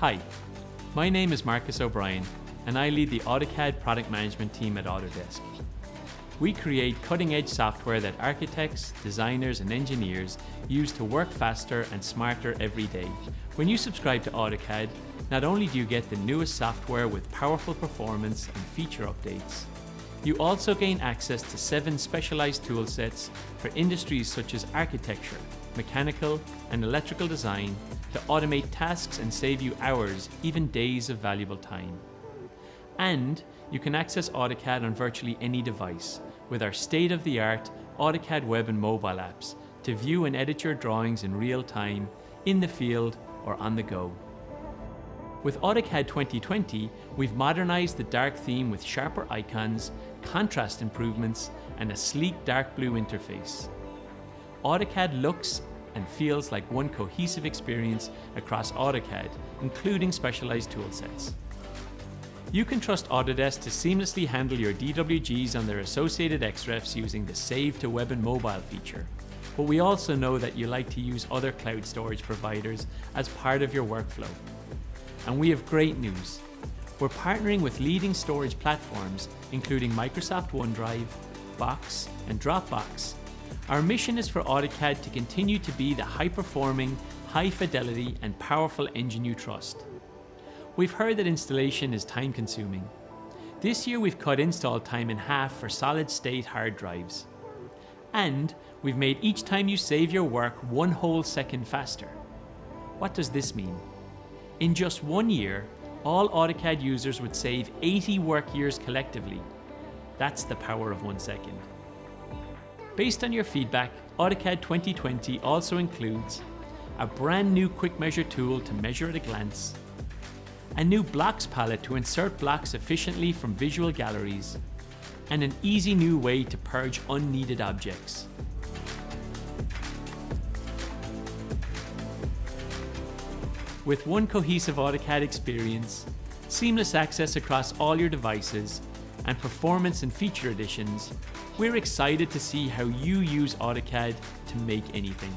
Hi, my name is Marcus O'Brien and I lead the AutoCAD product management team at Autodesk. We create cutting-edge software that architects, designers and engineers use to work faster and smarter every day. When you subscribe to AutoCAD, not only do you get the newest software with powerful performance and feature updates, you also gain access to 7 specialized toolsets for industries such as architecture, mechanical and electrical design to automate tasks and save you hours, even days of valuable time. And you can access AutoCAD on virtually any device with our state-of-the-art AutoCAD web and mobile apps to view and edit your drawings in real time, in the field or on the go. With AutoCAD 2020, we've modernized the dark theme with sharper icons, contrast improvements, and a sleek dark blue interface. AutoCAD looks and feels like one cohesive experience across AutoCAD, including specialized toolsets. You can trust Autodesk to seamlessly handle your DWGs on their associated XREFs using the Save to Web and Mobile feature. But we also know that you like to use other cloud storage providers as part of your workflow. And we have great news. We're partnering with leading storage platforms, including Microsoft OneDrive, Box, and Dropbox. Our mission is for AutoCAD to continue to be the high-performing, high-fidelity, and powerful engine you trust. We've heard that installation is time-consuming. This year we've cut install time in half for solid-state hard drives. And we've made each time you save your work 1 whole second faster. What does this mean? In just 1 year, all AutoCAD users would save 80 work years collectively. That's the power of 1 second. Based on your feedback, AutoCAD 2020 also includes a brand new quick measure tool to measure at a glance, a new blocks palette to insert blocks efficiently from visual galleries, and an easy new way to purge unneeded objects. With one cohesive AutoCAD experience, seamless access across all your devices, and performance and feature additions, we're excited to see how you use AutoCAD to make anything.